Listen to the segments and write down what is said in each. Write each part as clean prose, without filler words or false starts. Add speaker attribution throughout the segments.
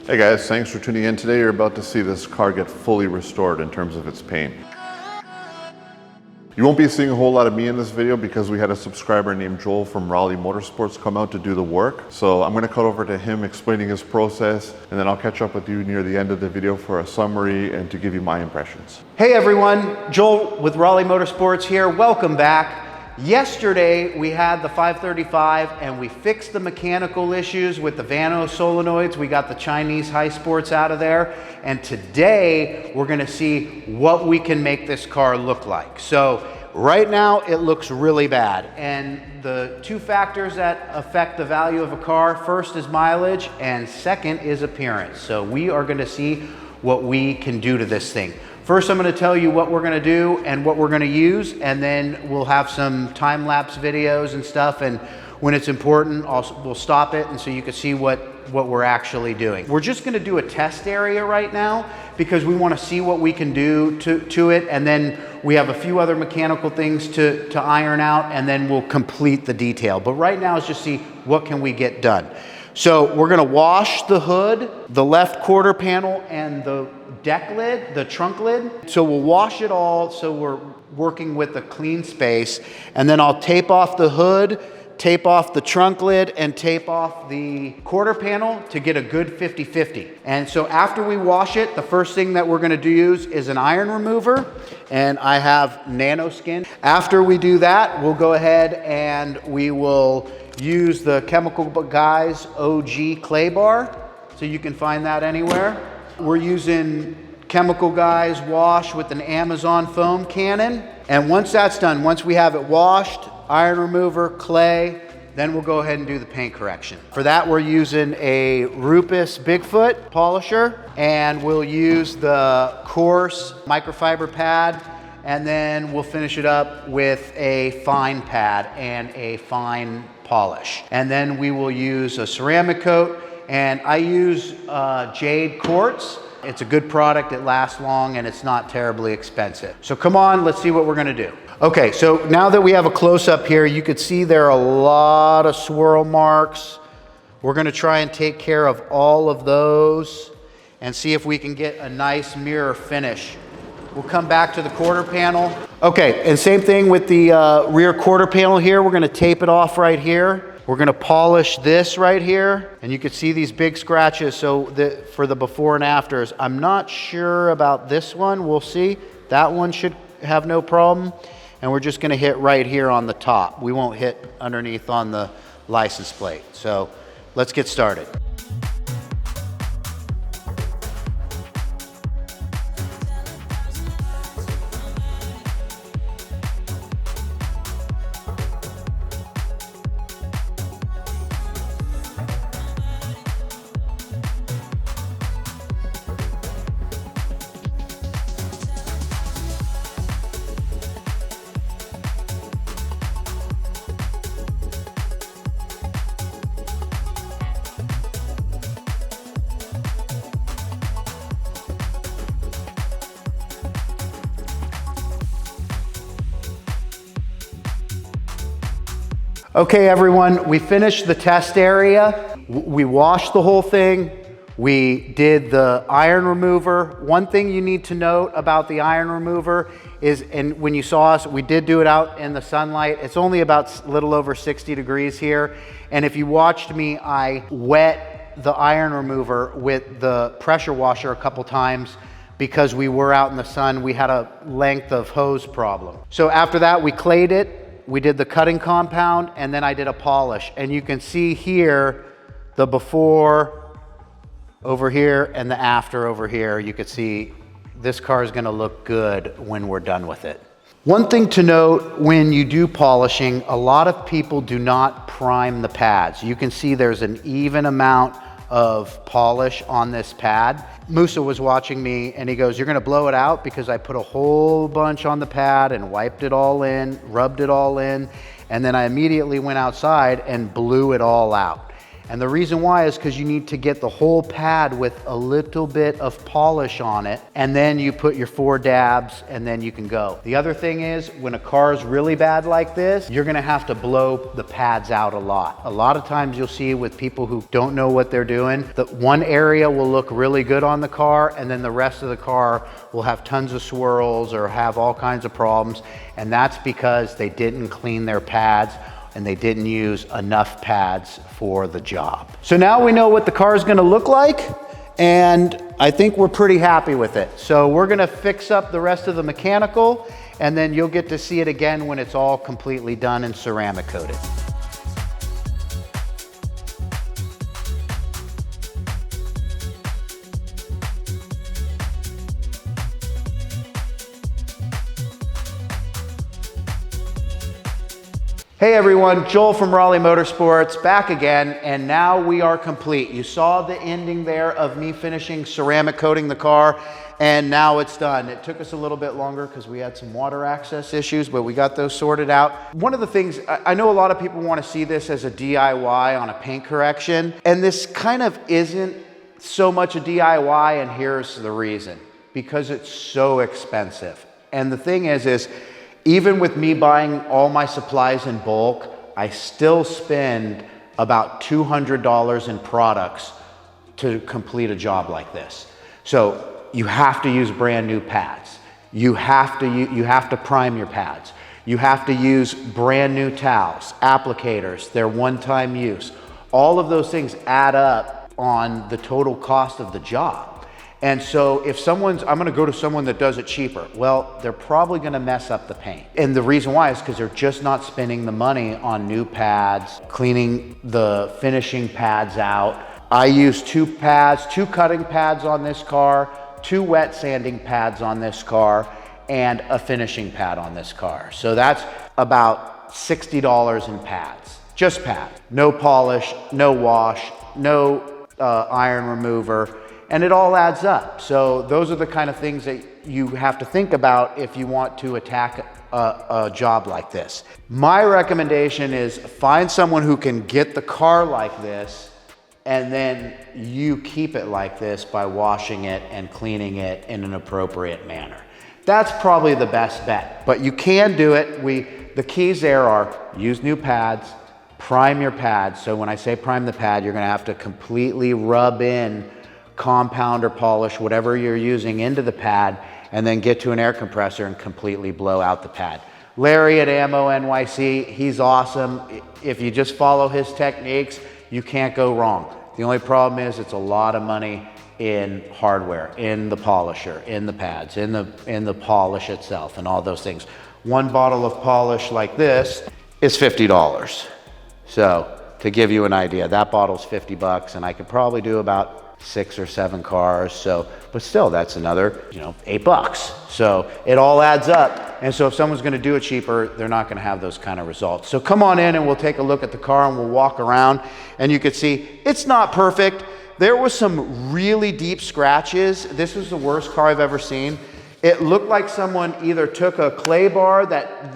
Speaker 1: Hey guys, thanks for tuning in. Today you're about to see this car get fully restored in terms of its paint. You won't be seeing a whole lot of me in this video because we had a subscriber named Joel from Rolley Motorsports come out to do the work. So I'm going to cut over to him explaining his process, and then I'll catch up with you near the end of the video for a summary and to give you my impressions.
Speaker 2: Hey everyone, Joel with Rolley Motorsports here. Welcome back. Yesterday we had the 535 and we fixed the mechanical issues with the Vano solenoids. We got the Chinese high sports out of there. And today we're gonna see what we can make this car look like. So right now it looks really bad. And the two factors that affect the value of a car, first is mileage and second is appearance. So we are gonna see what we can do to this thing. First, I'm going to tell you what we're going to do and what we're going to use, and then we'll have some time-lapse videos and stuff, and when it's important, we'll stop it, and so you can see what we're actually doing. We're just going to do a test area right now because we want to see what we can do to it, and then we have a few other mechanical things to iron out, and then we'll complete the detail. But right now is just see what can we get done. So we're going to wash the hood, the left quarter panel, and the deck lid, the trunk lid. So we'll wash it all so we're working with a clean space. And then I'll tape off the hood, tape off the trunk lid, and tape off the quarter panel to get a good 50-50. And so after we wash it, the first thing that we're going to use is an iron remover. And I have nano skin. After we do that, we'll go ahead and we will use the Chemical Guys OG clay bar. So you can find that anywhere. We're using Chemical Guys wash with an Amazon foam cannon. And once that's done, once we have it washed, iron remover, clay, then we'll go ahead and do the paint correction. For that, we're using a Rupus Bigfoot polisher, and we'll use the coarse microfiber pad, and then we'll finish it up with a fine pad and a fine polish. And then we will use a ceramic coat, and I use jade quartz. It's a good product, it lasts long, and it's not terribly expensive. So come on, let's see what we're gonna do. Okay, so now that we have a close-up here, you could see there are a lot of swirl marks. We're gonna try and take care of all of those and see if we can get a nice mirror finish. We'll come back to the quarter panel. Okay, and same thing with the rear quarter panel here. We're gonna tape it off right here. We're gonna polish this right here, and you can see these big scratches for the before and afters. I'm not sure about this one, we'll see. That one should have no problem. And we're just gonna hit right here on the top. We won't hit underneath on the license plate. So let's get started. Okay everyone, we finished the test area. We washed the whole thing. We did the iron remover. One thing you need to note about the iron remover is, and when you saw us, we did do it out in the sunlight. It's only about a little over 60 degrees here. And if you watched me, I wet the iron remover with the pressure washer a couple times because we were out in the sun. We had a length of hose problem. So after that, we clayed it. We did the cutting compound, and then I did a polish. And you can see here the before over here and the after over here. You can see this car is gonna look good when we're done with it. One thing to note when you do polishing, a lot of people do not prime the pads. You can see there's an even amount of polish on this pad. Musa was watching me and he goes, "You're gonna blow it out?" Because I put a whole bunch on the pad and wiped it all in, rubbed it all in, and then I immediately went outside and blew it all out. And the reason why is because you need to get the whole pad with a little bit of polish on it, and then you put your 4 dabs and then you can go. The other thing is, when a car is really bad like this, you're gonna have to blow the pads out a lot. A lot of times you'll see with people who don't know what they're doing, that one area will look really good on the car and then the rest of the car will have tons of swirls or have all kinds of problems. And that's because they didn't clean their pads and they didn't use enough pads for the job. So now we know what the car is gonna look like, and I think we're pretty happy with it. So we're gonna fix up the rest of the mechanical, and then you'll get to see it again when it's all completely done and ceramic coated. Hey everyone, Joel from Rolley Motorsports back again, and now we are complete. You saw the ending there of me finishing ceramic coating the car, and now it's done. It took us a little bit longer because we had some water access issues, but we got those sorted out. One of the things, I know a lot of people want to see this as a DIY on a paint correction, and this kind of isn't so much a DIY, and here's the reason. Because it's so expensive. And the thing is even with me buying all my supplies in bulk, I still spend about $200 in products to complete a job like this. So you have to use brand new pads. You have to prime your pads. You have to use brand new towels, applicators, they're one-time use. All of those things add up on the total cost of the job. And so if I'm gonna go to someone that does it cheaper, well, they're probably gonna mess up the paint. And the reason why is because they're just not spending the money on new pads, cleaning the finishing pads out. I use 2 pads, 2 cutting pads on this car, 2 wet sanding pads on this car, and a finishing pad on this car. So that's about $60 in pads, just pads. No polish, no wash, no iron remover, and it all adds up. So those are the kind of things that you have to think about if you want to attack a job like this. My recommendation is find someone who can get the car like this, and then you keep it like this by washing it and cleaning it in an appropriate manner. That's probably the best bet, but you can do it. The keys there are use new pads, prime your pads. So when I say prime the pad, you're gonna have to completely rub in compound or polish, whatever you're using, into the pad, and then get to an air compressor and completely blow out the pad. Larry at Ammo NYC, he's awesome. If you just follow his techniques, you can't go wrong. The only problem is it's a lot of money in hardware, in the polisher, in the pads, in the polish itself, and all those things. One bottle of polish like this is $50. So to give you an idea, that bottle's 50 bucks, and I could probably do about 6 or 7 cars. So, but still, that's another, $8. So it all adds up. And so if someone's gonna do it cheaper, they're not gonna have those kind of results. So come on in and we'll take a look at the car and we'll walk around, and you can see it's not perfect. There was some really deep scratches. This was the worst car I've ever seen. It looked like someone either took a clay bar that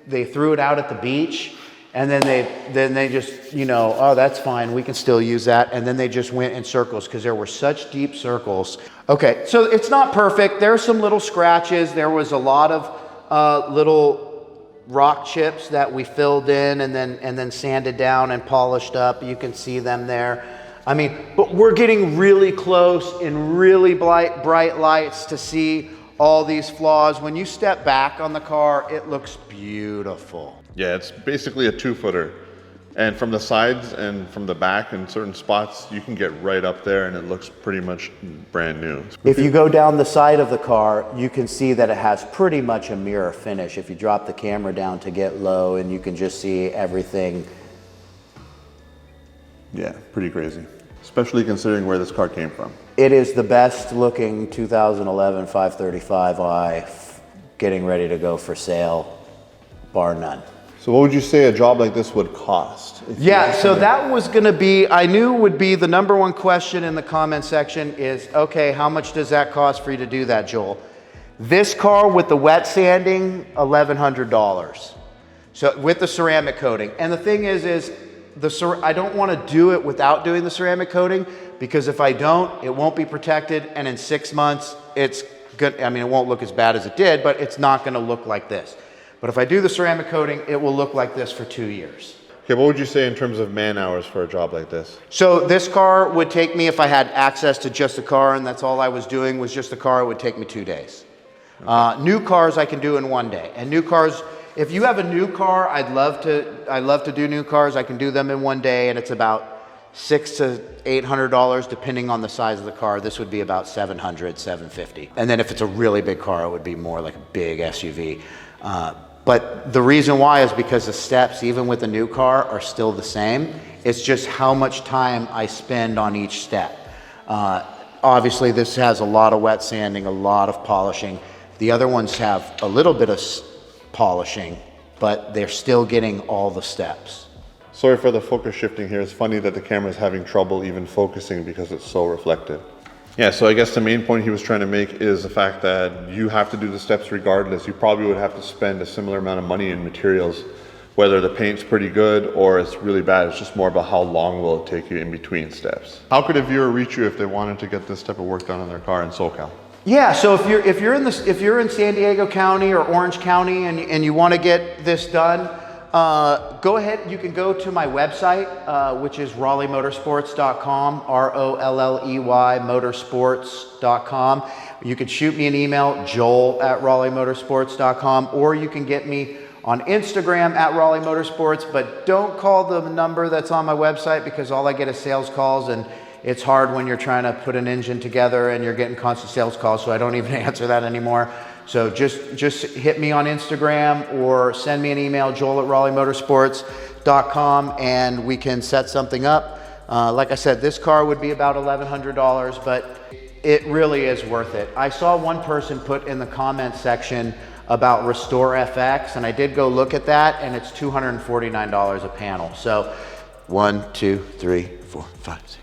Speaker 2: they threw it out at the beach, and then they just, oh, that's fine, we can still use that. And then they just went in circles because there were such deep circles. Okay, so it's not perfect. There are some little scratches. There was a lot of little rock chips that we filled in and then sanded down and polished up. You can see them there. I mean, but we're getting really close in really bright lights to see all these flaws. When you step back on the car, it looks beautiful.
Speaker 1: Yeah, it's basically a 2-footer. And from the sides and from the back in certain spots, you can get right up there and it looks pretty much brand new.
Speaker 2: If you go down the side of the car, you can see that it has pretty much a mirror finish. If you drop the camera down to get low, and you can just see everything.
Speaker 1: Yeah, pretty crazy. Especially considering where this car came from.
Speaker 2: It is the best looking 2011 535i getting ready to go for sale, bar none.
Speaker 1: So what would you say a job like this would cost?
Speaker 2: Yeah, so that was gonna be, I knew would be the #1 question in the comment section is, okay, how much does that cost for you to do that, Joel? This car with the wet sanding, $1,100. So with the ceramic coating. And the thing is I don't want to do it without doing the ceramic coating, because if I don't, it won't be protected, and in 6 months, it's good. I mean, it won't look as bad as it did, but it's not going to look like this. But if I do the ceramic coating, it will look like this for 2 years.
Speaker 1: Okay, what would you say in terms of man hours for a job like this?
Speaker 2: So this car would take me, if I had access to just a car and that's all I was doing was just a car, it would take me 2 days. Okay. New cars I can do in 1 day. And new cars, if you have a new car, I love to do new cars. I can do them in 1 day, and it's about $600 to $800 depending on the size of the car. This would be about $700, $750. And then if it's a really big car, it would be more like a big SUV. But the reason why is because the steps, even with a new car, are still the same. It's just how much time I spend on each step. Obviously, this has a lot of wet sanding, a lot of polishing. The other ones have a little bit of polishing, but they're still getting all the steps.
Speaker 1: Sorry for the focus shifting here. It's funny that the camera is having trouble even focusing because it's so reflective. Yeah, so I guess the main point he was trying to make is the fact that you have to do the steps regardless. You probably would have to spend a similar amount of money in materials, whether the paint's pretty good or it's really bad. It's just more about how long will it take you in between steps. How could a viewer reach you if they wanted to get this type of work done on their car in SoCal?
Speaker 2: Yeah, so if you're in San Diego County or Orange County and you want to get this done, go ahead. You can go to my website, which is rolleymotorsports.com, ROLLEY motorsports.com. You can shoot me an email, joel@rolleymotorsports.com, or you can get me on Instagram @Rolley Motorsports, but don't call the number that's on my website, because all I get is sales calls, and it's hard when you're trying to put an engine together and you're getting constant sales calls, so I don't even answer that anymore. So just hit me on Instagram or send me an email, joel@rolleymotorsports.com, and we can set something up. Like I said, this car would be about $1,100, but it really is worth it. I saw one person put in the comments section about Restore FX, and I did go look at that, and it's $249 a panel. So 1, 2, 3, 4, 5, 6.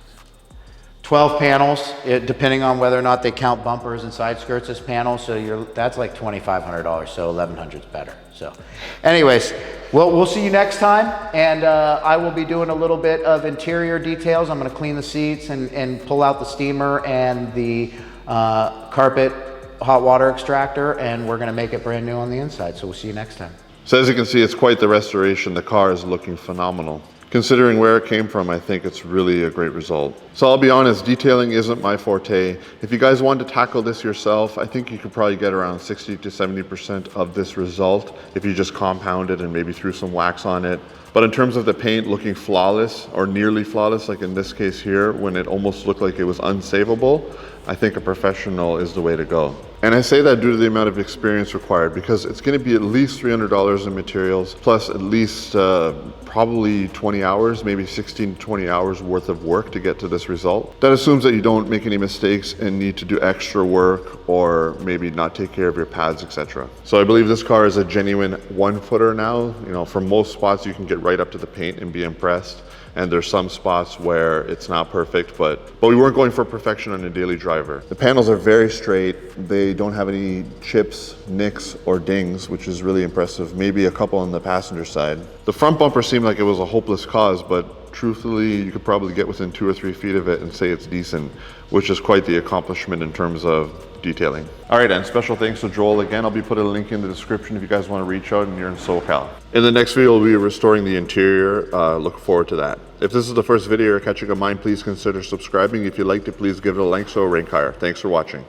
Speaker 2: 12 panels, depending on whether or not they count bumpers and side skirts as panels. So that's like $2,500. So $1,100 is better. So, anyways, we'll see you next time, and I will be doing a little bit of interior details. I'm going to clean the seats and pull out the steamer and the carpet hot water extractor, and we're going to make it brand new on the inside. So we'll see you next time.
Speaker 1: So as you can see, it's quite the restoration. The car is looking phenomenal. Considering where it came from, I think it's really a great result. So I'll be honest, detailing isn't my forte. If you guys want to tackle this yourself, I think you could probably get around 60 to 70% of this result if you just compound it and maybe threw some wax on it. But in terms of the paint looking flawless or nearly flawless, like in this case here, when it almost looked like it was unsavable, I think a professional is the way to go. And I say that due to the amount of experience required, because it's going to be at least $300 in materials, plus at least probably 20 hours, maybe 16 to 20 hours worth of work to get to this result. That assumes that you don't make any mistakes and need to do extra work, or maybe not take care of your pads, etc. So I believe this car is a genuine one-footer now. You know, for most spots you can get right up to the paint and be impressed. And there's some spots where it's not perfect, but we weren't going for perfection on a daily driver. The panels are very straight. They don't have any chips, nicks, or dings, which is really impressive. Maybe a couple on the passenger side. The front bumper seemed like it was a hopeless cause, but truthfully, you could probably get within 2 or 3 feet of it and say it's decent, which is quite the accomplishment in terms of detailing. All right, and special thanks to Joel again. I'll be putting a link in the description if you guys want to reach out and you're in SoCal. In the next video, we'll be restoring the interior. Look forward to that. If this is the first video you're catching of mine, please consider subscribing. If you liked it, please give it a like so it rank higher. Thanks for watching.